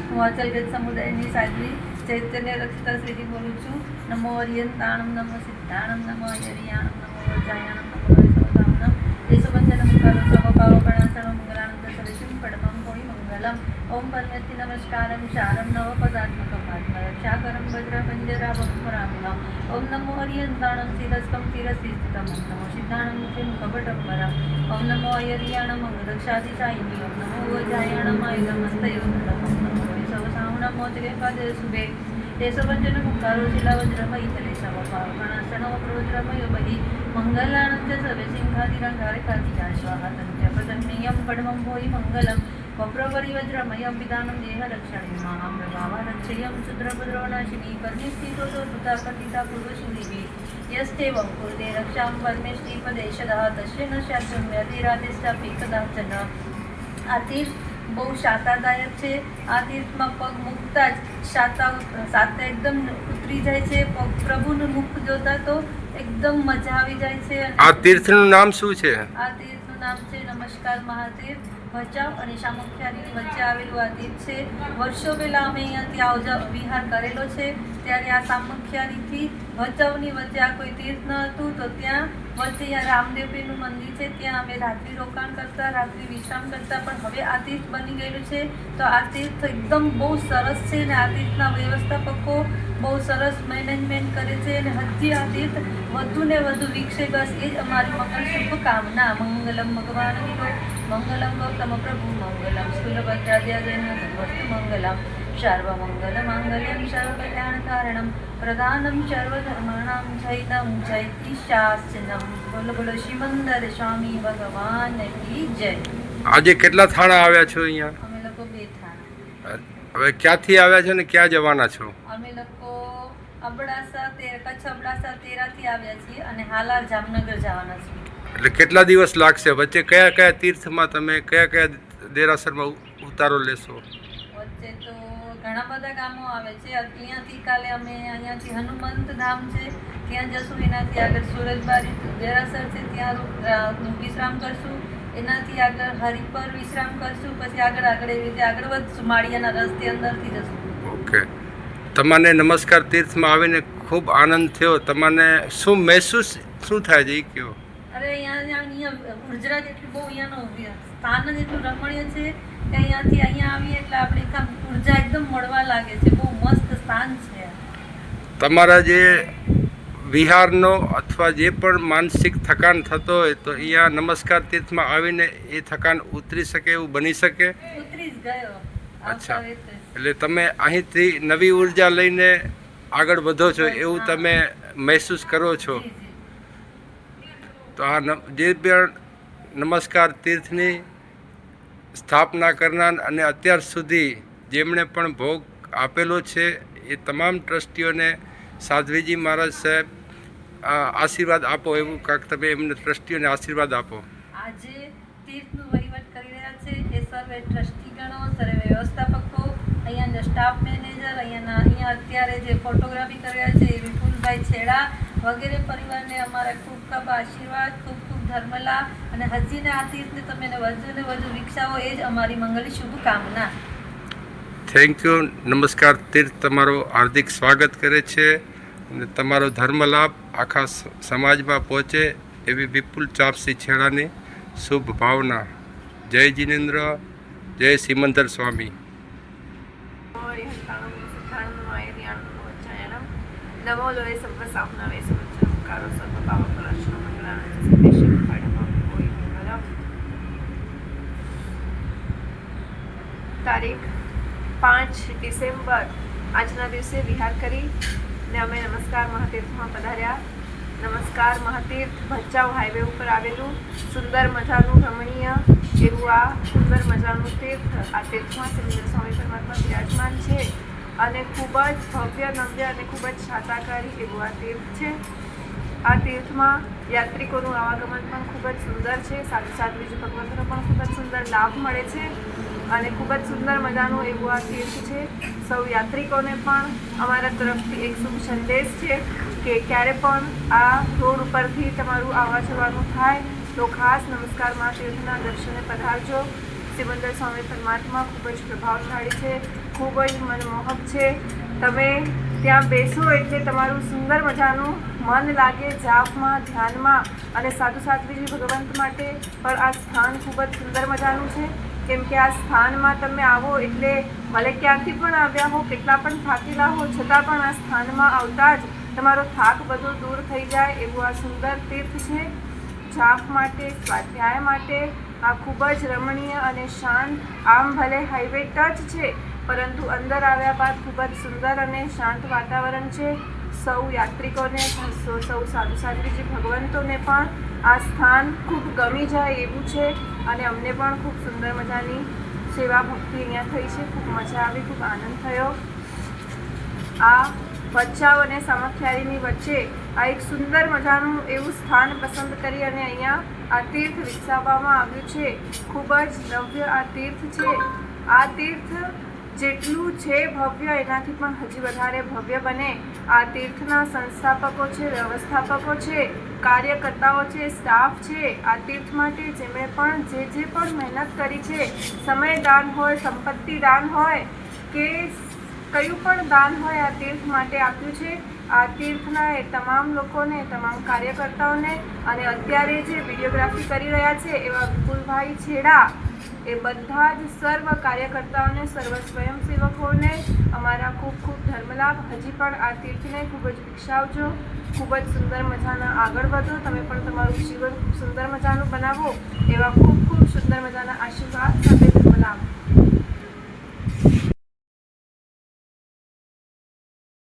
હું અચલગઢ સમુદાયની સાધ્વી ચૈતન્ય રક્ષિતા શ્રીજી બોલું છું. નમો અરિયંતાણમ, નમો સિદ્ધાણમ, નમો યરિયાણમ, નમો વજ્રાયાણમ, નમો હરિસવતામનમ દેશોપંચનમ કારો સર્વપાવપણાસણમ મંગલાનંદ સદશિમ પડમમ કોઈ મંગલમ. ઓમ પરમેત્તિ નમસ્કારમ ચારમ નવપદાત્મકમ આત્મરક્ષાકરમ વજ્રપંજરાભસ્મરામમ. ઓમ નમો હરિયંતાણમ શિરસ્કમ શિરસિસ્થિતમ. ઓમ નમો સિદ્ધાણમ મુખેમ કપટંબરમ. ઓમ નમો અયરિયાણમ અંગરક્ષાધિશાયિની. ઓમ નમો વજ્રાયાણમ આયુધમસ્તયોધરમ. ઓમ નમો હરિસવતામનમ મોચરેકાદે શુભે દેશોપંચન મુખારો શિલાવજ્રમયી તલે સવપાવપણાસણો પ્રોજ્રમયો બહિ મંગલાનંદ સવે સિંહાધિરંગારે કાર્તિકા સ્વાહા તંત્ય પ્રદન્નિયમ પડમમ ભોઈ મંગલમ. વપ્રવરી વજ્રમયમ વિધાનમ દેહ રક્ષણે મહામ પ્રભાવા રક્ષયમ શુદ્રભદ્રવનાશિની પરનિષ્ઠિતો સુતા પતિતા પૂર્વશુલિભિ યસ્તેવં કુર્દે રક્ષામ પરમેષ્ટિ પદેશદઃ તસ્ય ન શાસ્ત્રમ્યધિરાધિષ્ઠાપી કદાચન. આ તીર્થ બહુ શાતાદાયક છે. આ તીર્થમાં પગ મૂકતા જ શાતા એકદમ ઉતરી જાય છે. પગ પ્રભુનું મુખ જોતા તો એકદમ મજા આવી જાય છે. આ તીર્થનું નામ શું છે? આ તીર્થનું નામ છે નમસ્કાર મહાતીર્થ. ભચાઉ અને સામખ્યારીની વચ્ચે આવેલું આ તીર્થ છે. વર્ષો પહેલાં અમે અહીંયાથી વિહાર કરેલો છે. ત્યારે આ સામખ્યારીથી ભચાઉની વચ્ચે આ કોઈ તીર્થ ન હતું, તો ત્યાં વચ્ચે અહીંયા રામદેવપીરનું મંદિર છે. ત્યાં અમે રાત્રિ રોકાણ કરતા, રાત્રિ વિશ્રામ કરતા. પણ હવે આ તીર્થ બની ગયેલું છે, તો આ તીર્થ એકદમ બહુ સરસ છે. અને આ તીર્થના વ્યવસ્થાપકો બહુ સરસ મેનેજમેન્ટ કરે છે. અને હજી આ તીર્થ વધુ ને વધુ વિકસે, બસ એ જ અમારી મંગલ શુભકામના. મંગલમ ભગવાન વિનો મંગલમ ગૌતમ પ્રભુ મંગલમ સ્થુલભદ્રાદ્યાજન વસ્તુ મંગલમ સર્વમંગલ માંગલ્યમ સર્વકલ્યાણકારણમ પ્રધાનમ સર્વધર્માણામ જૈતમ જયતિશાસનમ. બોલો બોલો શ્રીમંદર સ્વામી ભગવાન કી જય. આજે કેટલા થાણા આવ્યા છો અહીંયા? અમે લોકો 2 થાણા. હવે ક્યાંથી આવ્યા છો ને ક્યાં જવાના છો? અમે લોકો અબડાસા કચ્છ અબડાસા તેરાથી આવ્યા છીએ અને હાલાર જામનગર જવાના છીએ. એટલે કેટલા દિવસ લાગશે? વચ્ચે કયા કયા તીર્થમાં તમે કયા કયા દેરાસરમાં ઉતારો લેશો? વચ્ચે તો ઘણા બધા ગામો આવે છે. અહીંયાથી કાલે અમે અહીંયાથી હનુમંત ધામ છે ત્યાં જશું. એનાથી આગળ સુરજબારી દેરાસર છે ત્યાં વિશ્રામ કરશું. એનાથી આગળ હરિપર વિશ્રામ કરશું. પછી આગળ એવી રીતે આગળ વધશું. માળિયાના રસ્તે અંદરથી જશું. ઓકે. તમને નમસ્કાર તીર્થમાં આવીને ખૂબ આનંદ થયો. તમને શું મહેસૂસ શું થાય છે એ કહો? અરે અહીંયા ઉર્જા જેટલું બહુ અહીંયાનું સ્થાન જ એટલું રમણીય છે કે અહીંયાથી અહીંયા આવીએ એટલે આપણે ઉર્જા એકદમ મળવા લાગે છે. બહુ મસ્ત સ્થાન છે. તમારા જે વિહારનો અથવા જે પણ માનસિક થકાન થતો હોય તો અહીંયા નમસ્કાર તીર્થમાં આવીને એ થકાન ઉતરી શકે એવું બની શકે? ઉતરી જ ગયો. અચ્છા, એટલે તમે અહીંથી નવી ઉર્જા લઈને આગળ વધો છો એવું તમે મહેસૂસ કરો છો? તો આ જે પણ નમસ્કાર તીર્થની સ્થાપના કરનાર અને અત્યાર સુધી જેમણે પણ ભોગ આપેલો છે એ તમામ ટ્રસ્ટીઓને સાધ્વીજી મહારાજ સાહેબ આશીર્વાદ આપો. એવું કાંક તમે એમને ટ્રસ્ટીઓને આશીર્વાદ આપો. આજે તીર્થનું વહીવટ કરી રહ્યા છે એ સર્વે ટ્રસ્ટીગણો, સર્વે વ્યવસ્થાપકો, અહીંયાના સ્ટાફ મેનેજર, અહીંયા અત્યારે જે ફોટોગ્રાફી કરી રહ્યા છે એ વિપુલભાઈ છેડા વગેરે પરિવારને અમારા ખૂબ ખૂબ આશીર્વાદ, ખૂબ ખૂબ ધર્મલા. અને હજીને આ તીર્થને તમે વધુ ને વધુ વિકસાવો એ જ અમારી મંગલી શુભકામના. Thank you. નમસ્કાર તીર્થ તમારો હાર્દિક સ્વાગત કરે છે અને તમારો ધર્મ લાભ આખા સમાજમાં પહોંચે એવી વિપુલ ચાપસી છેડાની શુભ ભાવના. જય જિનેન્દ્ર, જય સિમંદર સ્વામી. નમો લોય સર્વ સામનાવે સર્વકારો સર્વ પાવપરાશનો મંગલાનંદ સદેશિમ પડમમ કોઈ મંગલમ. તારીખ 5 ડિસેમ્બર આજના દિવસે વિહાર કરી ને અમે નમસ્કાર મહાતીર્થમાં પધાર્યા. નમસ્કાર મહાતીર્થ ભચાઉ હાઈવે ઉપર આવેલું સુંદર મજાનું રમણીય એવું આ સુંદર મજાનું તીર્થ. આ તીર્થમાં સિમંદર સ્વામી પરમાત્મા બિરાજમાન છે અને ખૂબ જ ભવ્ય નવ્ય અને ખૂબ જ શાતાકારી એવું આ તીર્થ છે. આ તીર્થમાં યાત્રિકોનું આવાગમન પણ ખૂબ જ સુંદર છે. સાધ્વીજી ભગવંતનો પણ ખૂબ જ સુંદર લાભ મળે છે અને ખૂબ જ સુંદર મજાનું એવું આ તીર્થ છે. સૌ યાત્રિકોને પણ અમારા તરફથી એક શુભ સંદેશ છે કે ક્યારે પણ આ રોડ ઉપરથી તમારું આવવા જવાનું થાય તો ખાસ નમસ્કાર મહાતીર્થના દર્શને પધારજો. સિમંદર સ્વામી પરમાત્મા ખૂબ જ પ્રભાવશાળી છે, ખૂબ જ મનમોહક છે. તમે ત્યાં બેસો એટલે તમારું સુંદર મજાનું મન લાગે જાપમાં, ધ્યાનમાં. અને સાધુ સાધ્વીજી ભગવંત માટે પણ આ સ્થાન ખૂબ જ સુંદર મજાનું છે, કેમ કે આ સ્થાનમાં તમે આવો એટલે ભલે ક્યાંથી પણ આવ્યા હો, કેટલા પણ થાકેલા હો, છતાં પણ આ સ્થાનમાં આવતા જ તમારો થાક બધો દૂર થઈ જાય એવું આ સુંદર તીર્થ છે. જાપ માટે, સ્વાધ્યાય માટે આ ખૂબ જ રમણીય અને શાંત. આમ ભલે હાઈવે ટચ છે, પરંતુ અંદર આવ્યા બાદ ખૂબ જ સુંદર અને શાંત વાતાવરણ છે. સૌ યાત્રિકોને, સૌ સાધુ સાધ્વીજી ભગવંતોને પણ આ સ્થાન ખૂબ ગમી જાય એવું છે. અને અમને પણ ખૂબ સુંદર મજાની સેવા ભક્તિ અહીંયા થઈ છે, ખૂબ મજા આવી, ખૂબ આનંદ થયો. આ ભચાઉ અને સામખિયાળીની વચ્ચે આ એક સુંદર મજાનું એવું સ્થાન પસંદ કરી અને અહીંયા આ તીર્થ વિકસાવવામાં આવ્યું છે. ખૂબ જ ભવ્ય આ તીર્થ છે. આ તીર્થ જેટલું છે ભવ્ય એનાથી પણ હજી વધારે ભવ્ય બને. આ તીર્થના સંસ્થાપકો છે, વ્યવસ્થાપકો છે, કાર્યકર્તાઓ છે, સ્ટાફ છે આ તીર્થ માટે, જેમણે પણ જે પણ મહેનત કરી છે, સમય દાન હોય, સંપત્તિ દાન હોય કે કયું પણ દાન હોય આ તીર્થ માટે આપ્યું છે. આ તીર્થના એ તમામ લોકોને, તમામ કાર્યકર્તાઓને અને અત્યારે જે વિડીયોગ્રાફી કરી રહ્યા છે એવા વિપુલભાઈ છેડા, એ બધા જ સર્વ કાર્યકર્તાઓને, સર્વ સ્વયંસેવકોને અમારા ખૂબ ખૂબ ધર્મલાભ. હજી પણ આ તીર્થને ખૂબ જ વિકસાવજો, ખૂબ જ સુંદર મજાના આગળ વધો. તમે પણ તમારું જીવન ખૂબ સુંદર મજાનું બનાવો એવા ખૂબ ખૂબ સુંદર મજાના આશીર્વાદ સાથે ધર્મલાભ.